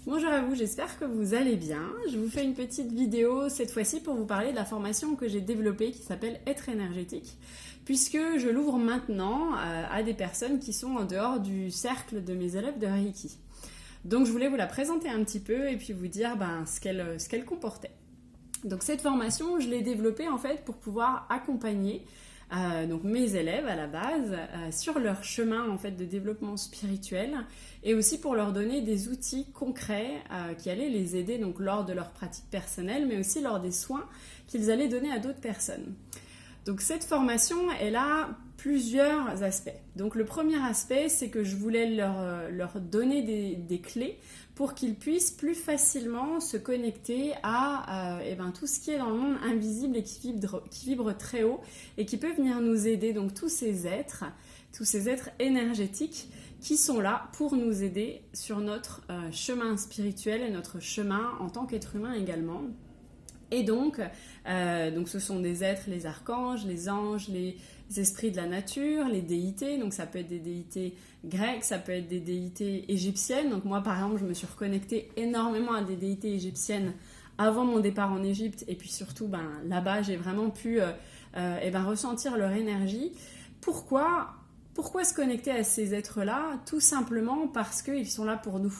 Bonjour à vous, j'espère que vous allez bien. Je vous fais une petite vidéo cette fois-ci pour vous parler de la formation que j'ai développée qui s'appelle Être énergétique, puisque je l'ouvre maintenant à des personnes qui sont en dehors du cercle de mes élèves de Reiki. Donc je voulais vous la présenter un petit peu et puis vous dire ce qu'elle comportait. Donc cette formation, je l'ai développée en fait pour pouvoir accompagner donc mes élèves à la base sur leur chemin en fait de développement spirituel et aussi pour leur donner des outils concrets qui allaient les aider donc lors de leur pratique personnelle mais aussi lors des soins qu'ils allaient donner à d'autres personnes. Donc cette formation, elle a plusieurs aspects. Donc le premier aspect, c'est que je voulais leur donner des clés pour qu'ils puissent plus facilement se connecter à tout ce qui est dans le monde invisible et qui vibre très haut et qui peut venir nous aider. Donc tous ces êtres énergétiques qui sont là pour nous aider sur notre chemin spirituel et notre chemin en tant qu'être humain également. Et donc ce sont des êtres, les archanges, les anges, les esprits de la nature, les déités, donc ça peut être des déités grecques, ça peut être des déités égyptiennes. Donc moi par exemple je me suis reconnectée énormément à des déités égyptiennes avant mon départ en Égypte et puis surtout là-bas j'ai vraiment pu ressentir leur énergie. Pourquoi se connecter à ces êtres-là? Tout simplement parce qu'ils sont là pour nous.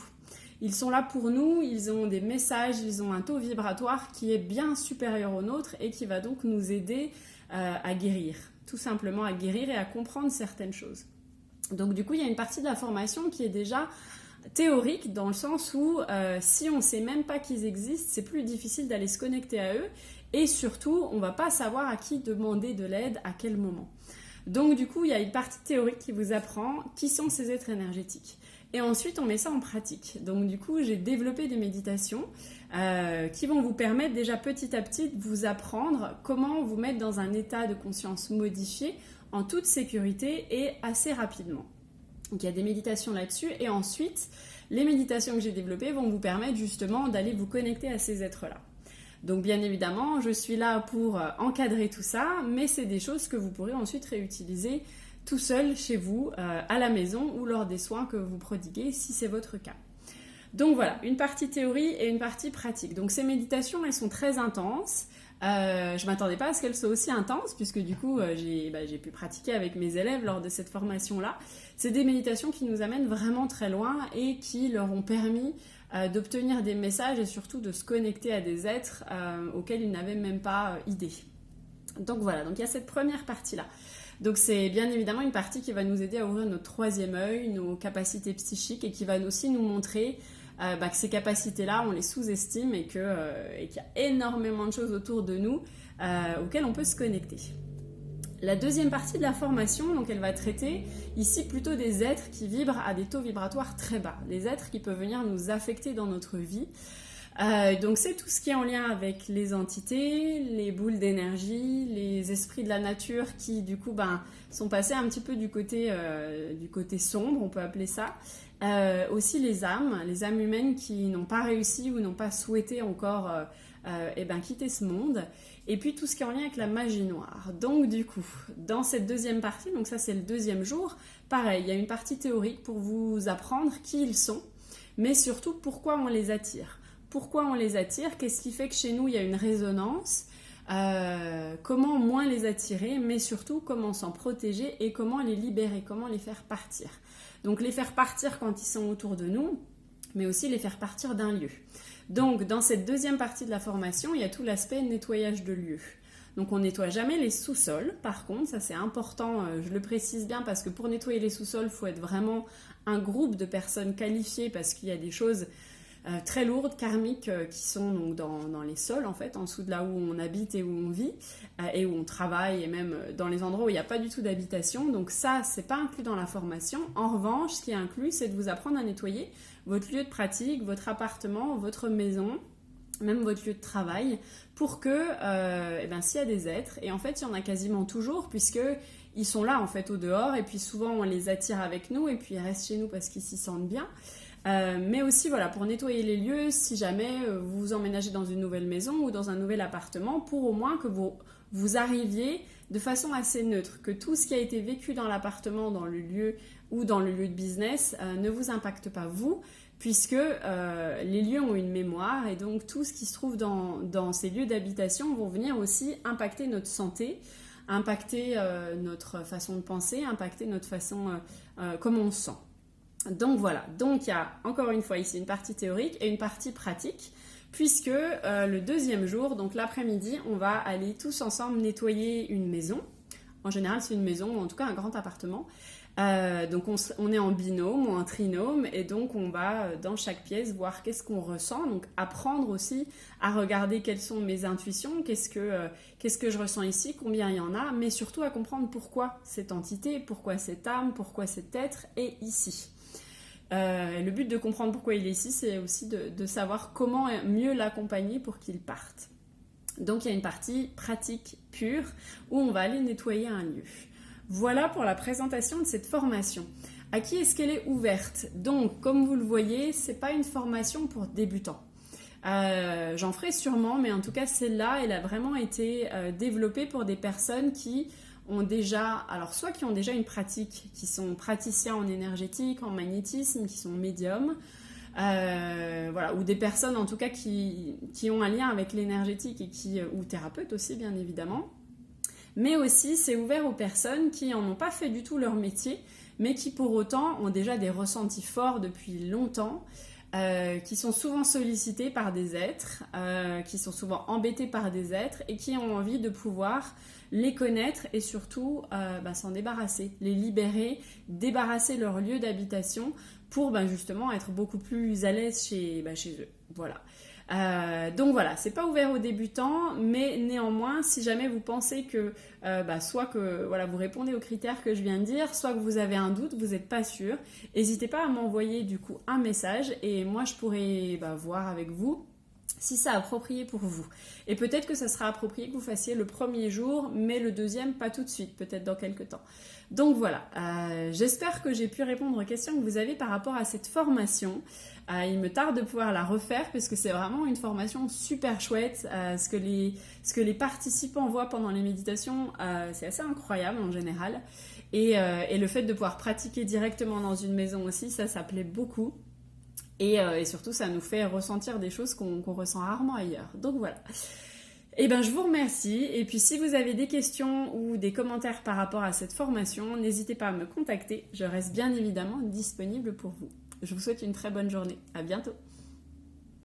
Ils sont là pour nous, ils ont des messages, ils ont un taux vibratoire qui est bien supérieur au nôtre et qui va donc nous aider à guérir, tout simplement à guérir et à comprendre certaines choses. Donc du coup, il y a une partie de la formation qui est déjà théorique dans le sens où si on ne sait même pas qu'ils existent, c'est plus difficile d'aller se connecter à eux et surtout, on ne va pas savoir à qui demander de l'aide, à quel moment. Donc du coup, il y a une partie théorique qui vous apprend qui sont ces êtres énergétiques. Et ensuite, on met ça en pratique. Donc du coup, j'ai développé des méditations qui vont vous permettre déjà petit à petit de vous apprendre comment vous mettre dans un état de conscience modifié en toute sécurité et assez rapidement. Donc il y a des méditations là-dessus. Et ensuite, les méditations que j'ai développées vont vous permettre justement d'aller vous connecter à ces êtres-là. Donc bien évidemment, je suis là pour encadrer tout ça, mais c'est des choses que vous pourrez ensuite réutiliser tout seul chez vous, à la maison ou lors des soins que vous prodiguez si c'est votre cas. Donc voilà, une partie théorie et une partie pratique. Donc ces méditations, elles sont très intenses. Je ne m'attendais pas à ce qu'elles soient aussi intenses puisque du coup, j'ai pu pratiquer avec mes élèves lors de cette formation-là. C'est des méditations qui nous amènent vraiment très loin et qui leur ont permis d'obtenir des messages et surtout de se connecter à des êtres auxquels ils n'avaient même pas idée. Donc voilà, donc il y a cette première partie-là. Donc c'est bien évidemment une partie qui va nous aider à ouvrir notre troisième œil, nos capacités psychiques et qui va aussi nous montrer que ces capacités-là, on les sous-estime et qu'il y a énormément de choses autour de nous auxquelles on peut se connecter. La deuxième partie de la formation, donc elle va traiter ici plutôt des êtres qui vibrent à des taux vibratoires très bas, des êtres qui peuvent venir nous affecter dans notre vie. Donc c'est tout ce qui est en lien avec les entités, les boules d'énergie, les esprits de la nature qui du coup sont passés un petit peu du côté sombre, on peut appeler ça. Aussi les âmes humaines qui n'ont pas réussi ou n'ont pas souhaité encore quitter ce monde. Et puis tout ce qui est en lien avec la magie noire. Donc du coup, dans cette deuxième partie, donc ça c'est le deuxième jour, pareil, il y a une partie théorique pour vous apprendre qui ils sont, mais surtout pourquoi on les attire. Pourquoi on les attire? Qu'est-ce qui fait que chez nous il y a une résonance? Comment moins les attirer, mais surtout comment s'en protéger et comment les libérer, comment les faire partir. Donc les faire partir quand ils sont autour de nous, mais aussi les faire partir d'un lieu. Donc dans cette deuxième partie de la formation, il y a tout l'aspect nettoyage de lieux. Donc on nettoie jamais les sous-sols, par contre, ça c'est important, je le précise bien parce que pour nettoyer les sous-sols, il faut être vraiment un groupe de personnes qualifiées parce qu'il y a des choses très lourdes, karmiques, qui sont donc dans les sols en fait, en dessous de là où on habite et où on vit et où on travaille et même dans les endroits où il n'y a pas du tout d'habitation. Donc ça, c'est pas inclus dans la formation. En revanche, ce qui est inclus, c'est de vous apprendre à nettoyer votre lieu de pratique, votre appartement, votre maison, même votre lieu de travail, pour que s'il y a des êtres, et en fait il y en a quasiment toujours puisque ils sont là en fait au dehors et puis souvent on les attire avec nous et puis ils restent chez nous parce qu'ils s'y sentent bien. Mais aussi voilà, pour nettoyer les lieux si jamais vous vous emménagez dans une nouvelle maison ou dans un nouvel appartement, pour au moins que vous arriviez de façon assez neutre, que tout ce qui a été vécu dans l'appartement, dans le lieu ou dans le lieu de business ne vous impacte pas vous, puisque les lieux ont une mémoire et donc tout ce qui se trouve dans ces lieux d'habitation vont venir aussi impacter notre santé, impacter notre façon de penser, impacter notre façon, comment on se sent. Donc voilà, donc il y a encore une fois ici une partie théorique et une partie pratique, puisque le deuxième jour, donc l'après-midi, on va aller tous ensemble nettoyer une maison. En général, c'est une maison, ou en tout cas un grand appartement. Donc on est en binôme ou en trinôme et donc on va dans chaque pièce voir qu'est-ce qu'on ressent, donc apprendre aussi à regarder quelles sont mes intuitions, qu'est-ce que je ressens ici, combien il y en a, mais surtout à comprendre pourquoi cette entité, pourquoi cette âme, pourquoi cet être est ici. Le but de comprendre pourquoi il est ici, c'est aussi de savoir comment mieux l'accompagner pour qu'il parte. Donc il y a une partie pratique pure où on va aller nettoyer un lieu. Voilà pour la présentation de cette formation. À qui est-ce qu'elle est ouverte? Donc, comme vous le voyez, c'est pas une formation pour débutants. J'en ferai sûrement, mais en tout cas, celle-là, elle a vraiment été développée pour des personnes qui ont déjà, alors soit qui ont déjà une pratique, qui sont praticiens en énergétique, en magnétisme, qui sont médiums, voilà, ou des personnes en tout cas qui ont un lien avec l'énergétique et ou thérapeutes aussi, bien évidemment. Mais aussi, c'est ouvert aux personnes qui n'en ont pas fait du tout leur métier, mais qui pour autant ont déjà des ressentis forts depuis longtemps, qui sont souvent sollicités par des êtres, qui sont souvent embêtés par des êtres et qui ont envie de pouvoir les connaître et surtout s'en débarrasser, les libérer, débarrasser leur lieu d'habitation pour justement être beaucoup plus à l'aise chez eux. Voilà. Donc voilà, c'est pas ouvert aux débutants, mais néanmoins, si jamais vous pensez que soit que voilà, vous répondez aux critères que je viens de dire, soit que vous avez un doute, vous n'êtes pas sûr, n'hésitez pas à m'envoyer du coup un message et moi je pourrai voir avec vous si c'est approprié pour vous. Et peut-être que ça sera approprié que vous fassiez le premier jour, mais le deuxième pas tout de suite, peut-être dans quelques temps. Donc voilà, j'espère que j'ai pu répondre aux questions que vous avez par rapport à cette formation. Il me tarde de pouvoir la refaire parce que c'est vraiment une formation super chouette. Ce que les participants voient pendant les méditations, c'est assez incroyable en général. Et le fait de pouvoir pratiquer directement dans une maison aussi, ça plaît beaucoup. Et surtout, ça nous fait ressentir des choses qu'on ressent rarement ailleurs. Donc voilà. Je vous remercie. Et puis, si vous avez des questions ou des commentaires par rapport à cette formation, n'hésitez pas à me contacter. Je reste bien évidemment disponible pour vous. Je vous souhaite une très bonne journée. À bientôt.